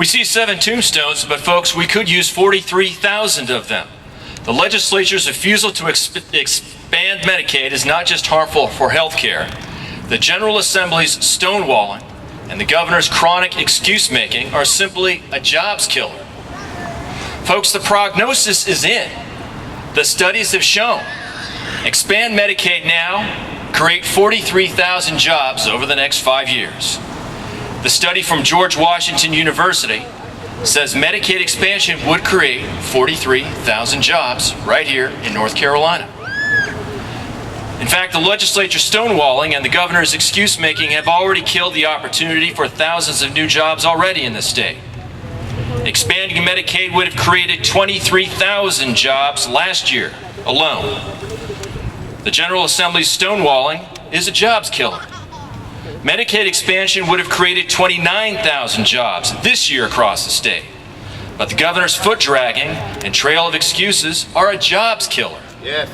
We see 7 tombstones, but folks, we could use 43,000 of them. The legislature's refusal to expand Medicaid is not just harmful for health care. The General Assembly's stonewalling and the governor's chronic excuse-making are simply a jobs killer. Folks, the prognosis is in. The studies have shown. Expand Medicaid now, create 43,000 jobs over the next 5 years. The study from George Washington University says Medicaid expansion would create 43,000 jobs right here in North Carolina. In fact, the legislature's stonewalling and the governor's excuse-making have already killed the opportunity for thousands of new jobs already in the state. Expanding Medicaid would have created 23,000 jobs last year alone. The General Assembly's stonewalling is a jobs killer. Medicaid expansion would have created 29,000 jobs this year across the state. But the governor's foot dragging and trail of excuses are a jobs killer. Yes.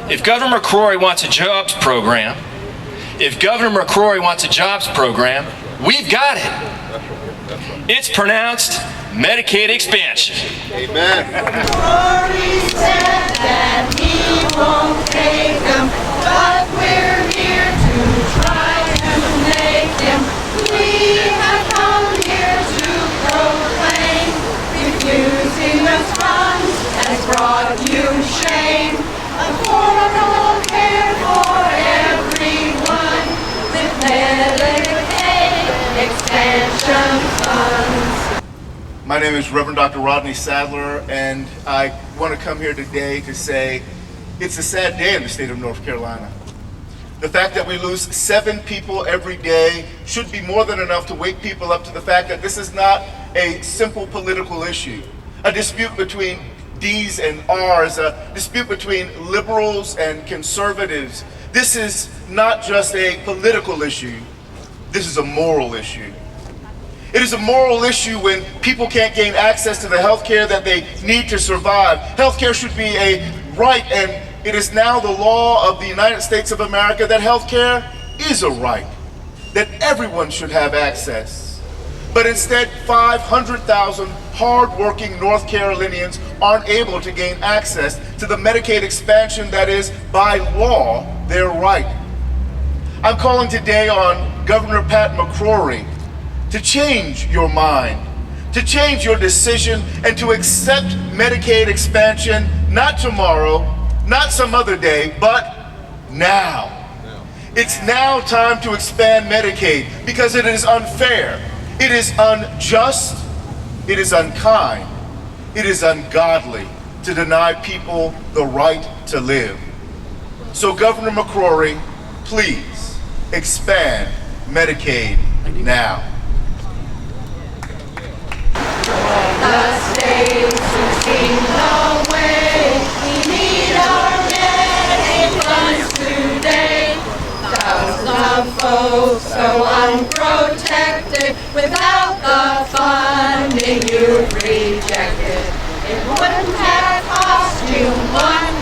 If Governor McCrory wants a jobs program, we've got it. It's pronounced Medicaid expansion. Amen. McCrory said that he won't take them, but we're here to try and make him. We have come here to proclaim, refusing us funds has brought you shame. Affordable care for everyone with Medicaid expansion funds. My name is Reverend Dr. Rodney Sadler, and I want to come here today to say it's a sad day in the state of North Carolina. The fact that we lose 7 people every day should be more than enough to wake people up to the fact that this is not a simple political issue, a dispute between D's and R's, a dispute between liberals and conservatives. This is not just a political issue, this is a moral issue. It is a moral issue when people can't gain access to the health care that they need to survive. Health care should be a right, and it is now the law of the United States of America that health care is a right, that everyone should have access. But instead, 500,000 hard-working North Carolinians aren't able to gain access to the Medicaid expansion that is, by law, their right. I'm calling today on Governor Pat McCrory to change your mind, to change your decision, and to accept Medicaid expansion, not tomorrow, not some other day, but now. It's now time to expand Medicaid because it is unfair, it is unjust, it is unkind, it is ungodly to deny people the right to live. So Governor McCrory, please expand Medicaid now. The states who seem the way, we need our Medicaid funds today. Thousands of folks go unprotected without the funding you've rejected. It wouldn't have cost you 1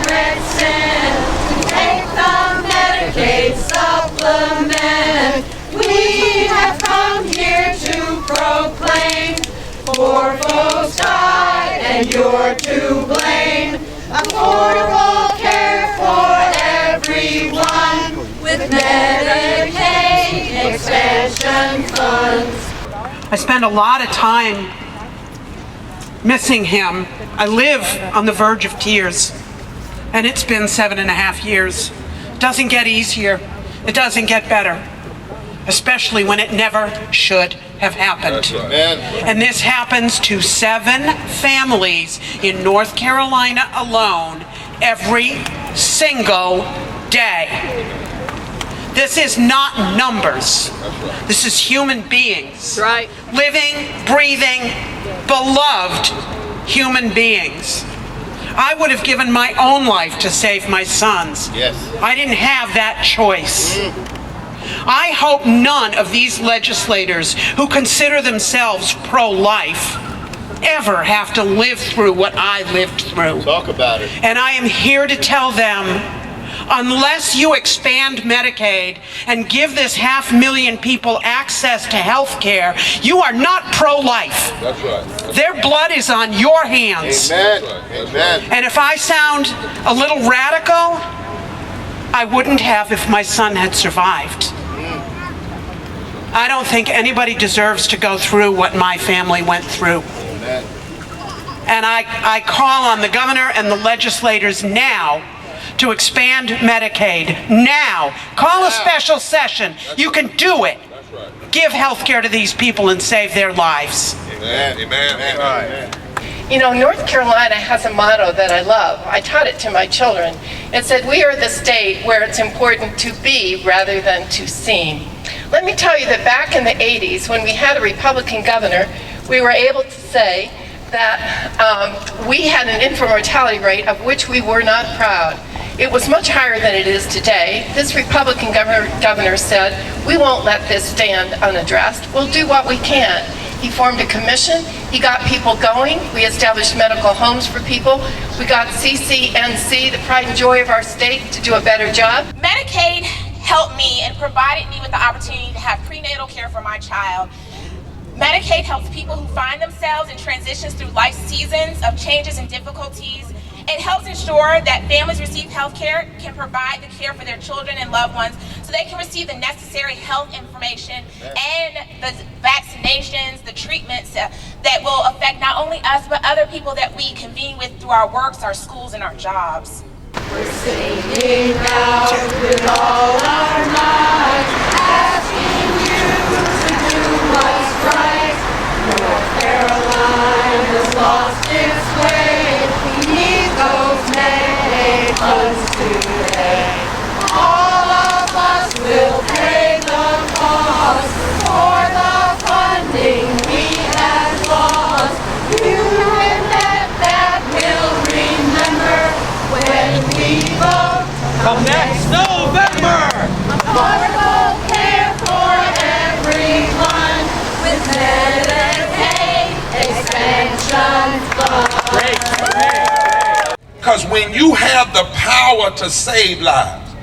cent to take the Medicaid supplement. We have come here to proclaim, poor folks died and you're to blame. Affordable care for everyone with Medicaid expansion funds. I spend a lot of time missing him. I live on the verge of tears, and it's been 7.5 years. It doesn't get easier. It doesn't get better, especially when it never should have happened. And this happens to 7 families in North Carolina alone every single day. This is not numbers. This is human beings. That's right. Living, breathing, beloved human beings. I would have given my own life to save my sons. Yes. I didn't have that choice. I hope none of these legislators who consider themselves pro-life ever have to live through what I lived through. Talk about it. And I am here to tell them, Unless you expand Medicaid and give this 500,000 people access to health care, you are not pro-life. That's right. Their blood is on your hands. Amen. Amen. And if I sound a little radical, I wouldn't have if my son had survived. I don't think anybody deserves to go through what my family went through. Amen. And I call on the governor and the legislators now to expand Medicaid. Now. Call a special session. You can do it. That's right. Give health care to these people and save their lives. Amen. Amen. Amen. You know, North Carolina has a motto that I love. I taught it to my children. It said, "We are the state where it's important to be rather than to seem." Let me tell you that back in the 80s, when we had a Republican governor, we were able to say that we had an infant mortality rate of which we were not proud. It was much higher than it is today. This Republican governor said, "We won't let this stand unaddressed. We'll do what we can." He formed a commission. He got people going. We established medical homes for people. We got CCNC, the pride and joy of our state, to do a better job. Medicaid helped me and provided me with the opportunity to have prenatal care for my child. Medicaid helps people who find themselves in transitions through life seasons of changes and difficulties. It helps ensure that families receive health care, can provide the care for their children and loved ones so they can receive the necessary health information and the vaccinations, the treatments that will affect not only us but other people that we convene with through our works, our schools, and our jobs. We're singing out with all our might, asking you to do what's right. North Carolina's lost its way. We need those Medicaid funds today. All of us will pay the cost for the funding we have lost. You and that will remember when we vote. Come next November! Affordable care for everyone with Medicaid Expansion Fund. Because when you have the power to save lives,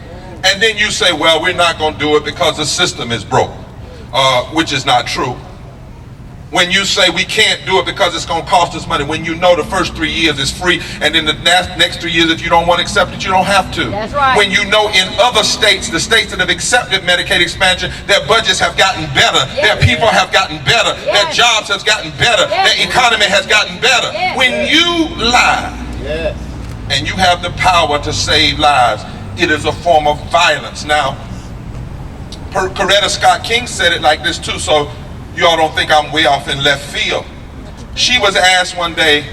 and then you say, well, we're not going to do it because the system is broke, which is not true. When you say we can't do it because it's going to cost us money, when you know the first 3 years is free, and then the next 3 years, if you don't want to accept it, you don't have to. That's right. When you know in other states, the states that have accepted Medicaid expansion, their budgets have gotten better, their people have gotten better, their jobs have gotten better, their economy has gotten better. When you lie, and you have the power to save lives, it is a form of violence. Now, Coretta Scott King said it like this too, so you all don't think I'm way off in left field. She was asked one day,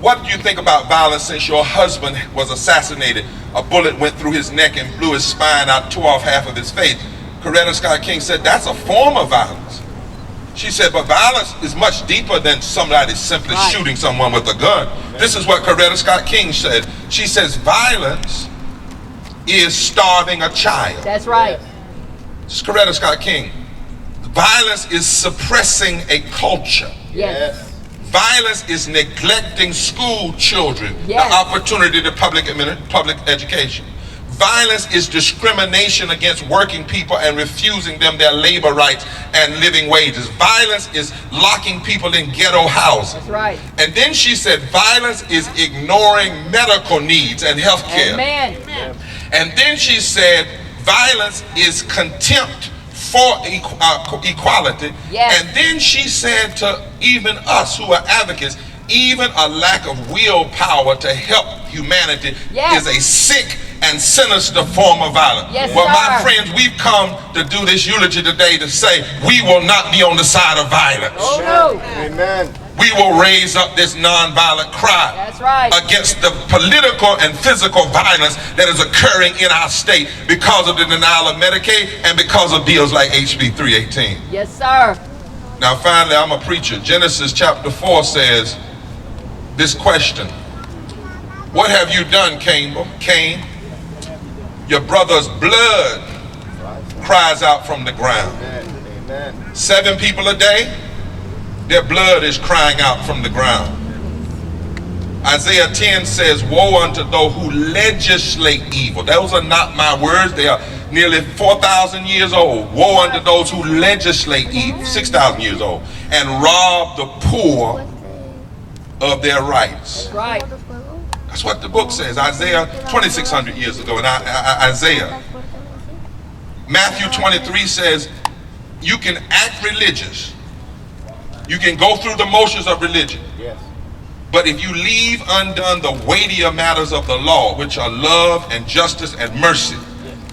what do you think about violence since your husband was assassinated? A bullet went through his neck and blew his spine out, tore off half of his face. Coretta Scott King said, that's a form of violence. She said, but violence is much deeper than somebody simply shooting someone with a gun. This is what Coretta Scott King said. She says, violence is starving a child. That's right. It's Coretta Scott King. Violence is suppressing a culture. Yes. Violence is neglecting school children, Yes. the opportunity to public education. Violence is discrimination against working people and refusing them their labor rights and living wages. Violence is locking people in ghetto houses. That's right. And then she said violence is ignoring medical needs and health care. Amen. And then she said violence is contempt for equality. Yes. And then she said to even us who are advocates, even a lack of willpower to help humanity Yes. is a sick and sinister form of violence. Yes, well, my sir. friends, we've come to do this eulogy today to say we will not be on the side of violence. Oh no. Amen. We will raise up this nonviolent cry That's right. against the political and physical violence that is occurring in our state because of the denial of Medicaid and because of bills like HB 318. Yes, sir. Now finally, I'm a preacher. Genesis chapter 4 says this question: what have you done, Cain? Your brother's blood cries out from the ground. Amen. 7 people a day, their blood is crying out from the ground. Isaiah 10 says, woe unto those who legislate evil. Those are not my words. They are nearly 4,000 years old. Woe unto those who legislate evil, 6,000 years old, and rob the poor of their rights. Right. That's what the book says. Isaiah, 2,600 years ago in Isaiah. Matthew 23 says, you can act religious. You can go through the motions of religion. Yes. But if you leave undone the weightier matters of the law, which are love and justice and mercy,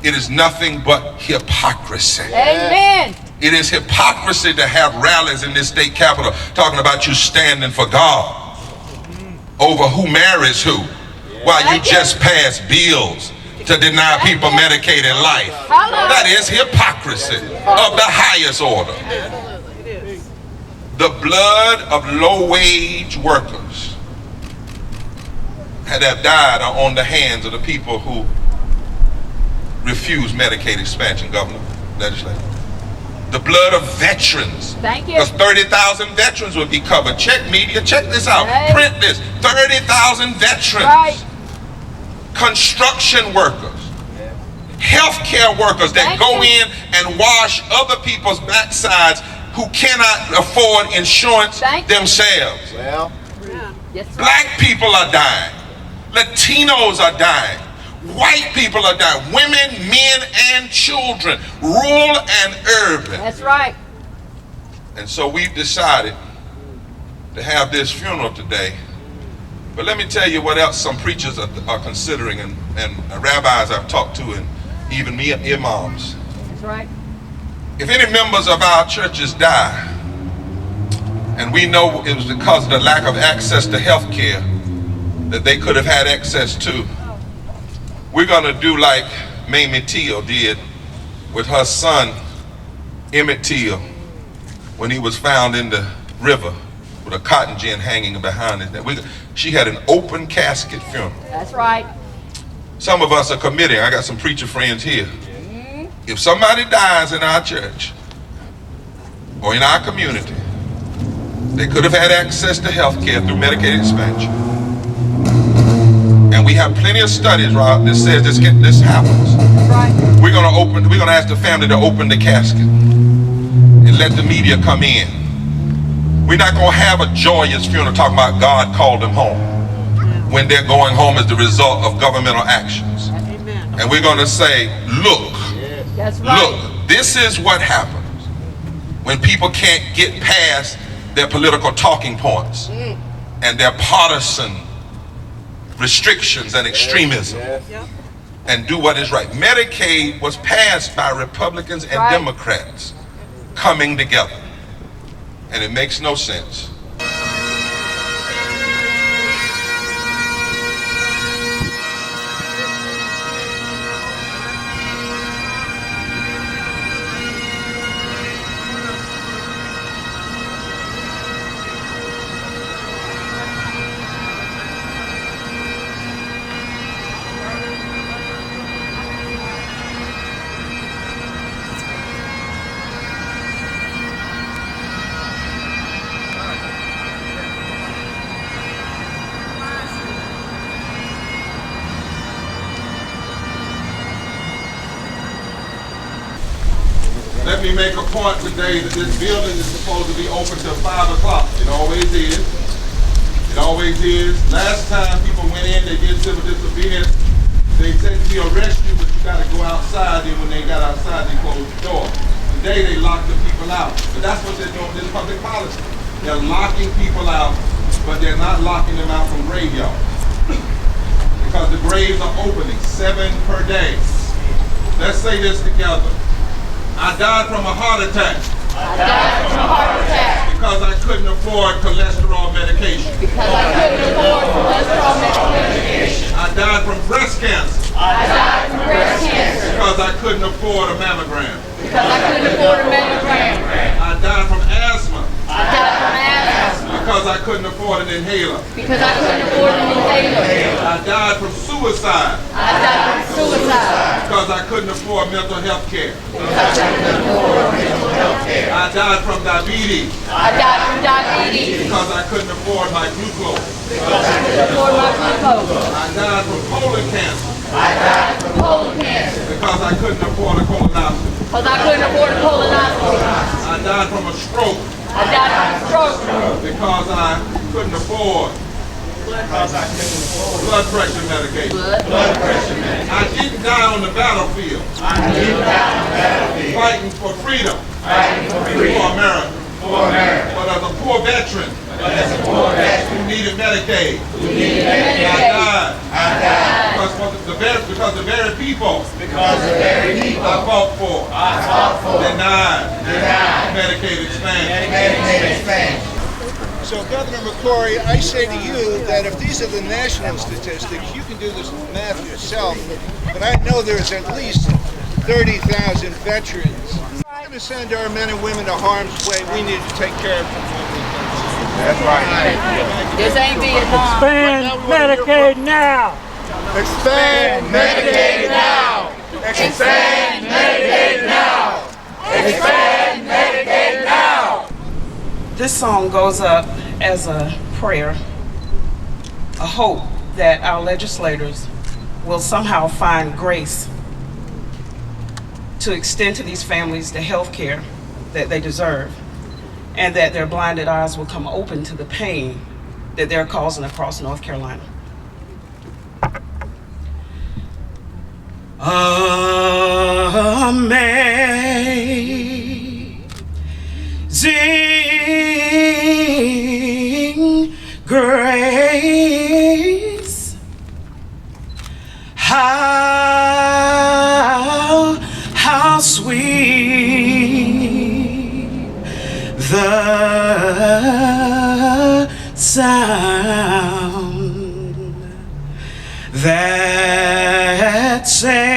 it is nothing but hypocrisy. Amen. It is hypocrisy to have rallies in this state capitol talking about you standing for God over who marries who, while you just pass bills to deny people Medicaid and life. That is hypocrisy of the highest order. The blood of low-wage workers that have died are on the hands of the people who refuse Medicaid expansion, Governor, legislator. The blood of veterans. Thank you. Because 30,000 veterans would be covered. Check media, check this out. Right. Print this. 30,000 veterans. Right. Construction workers. Healthcare workers that Thank go you. in and wash other people's backsides who cannot afford insurance Thank you. themselves. Well, Yes, right. Black people are dying. Latinos are dying. White people are dying. Women, men, and children. Rural and urban. That's right. And so we've decided to have this funeral today. But let me tell you what else some preachers are considering, and rabbis I've talked to, and even me imams. That's right. If any members of our churches die, and we know it was because of the lack of access to health care that they could have had access to, we're going to do like Mamie Till did with her son, Emmett Till, when he was found in the river with a cotton gin hanging behind his neck. She had an open casket funeral. That's right. Some of us are committing. I got some preacher friends here. If somebody dies in our church or in our community, they could have had access to health care through Medicaid expansion. And we have plenty of studies, Rob, that says this happens. That's right. We're gonna ask the family to open the casket and let the media come in. We're not gonna have a joyous funeral talking about God called them home when they're going home as the result of governmental actions. And we're gonna say, look, That's right. look, this is what happens when people can't get past their political talking points and their partisan restrictions and extremism and do what is right. Medicaid was passed by Republicans and Right. Democrats coming together, and it makes no sense. Let me make a point today that this building is supposed to be open till 5 o'clock. It always is. It always is. Last time people went in, they did civil disobedience. They said we arrest you, but you got to go outside. Then when they got outside, they closed the door. Today they locked the people out. But that's what they're doing. This public policy. They're locking people out, but they're not locking them out from graveyards. Because the graves are opening 7 per day. Let's say this together. I died from a heart attack. I died from a heart attack Because I couldn't afford cholesterol medication. because I couldn't afford cholesterol medication. I died from breast cancer. I died from breast cancer Because I couldn't afford a mammogram. because I couldn't afford a mammogram. I died from asthma. I died from asthma Because I couldn't afford an inhaler. because I couldn't afford an inhaler. I died from suicide. I died from suicide Because I couldn't afford mental health care. I died from diabetes. Because I couldn't afford my glucose. I died from colon cancer. Because I couldn't afford a colonoscopy. I died from a stroke. Because I couldn't afford blood pressure medication. I didn't die on the battlefield. Fighting for freedom. For America. But as a poor veteran who needed Medicaid, I died. Because the very people I fought for denied Medicaid expansion. So, Governor McCrory, I say to you that if these are the national statistics, you can do this math yourself, but I know there's at least 30,000 veterans. We're going to send our men and women to harm's way. We need to take care of them. That's right. This ain't Vietnam. Expand Medicaid now. Expand Medicaid now! Expand Medicaid now! Expand Medicaid now! This song goes up as a prayer, a hope that our legislators will somehow find grace to extend to these families the health care that they deserve, and that their blinded eyes will come open to the pain that they're causing across North Carolina. Amazing grace, how sweet the sound that saved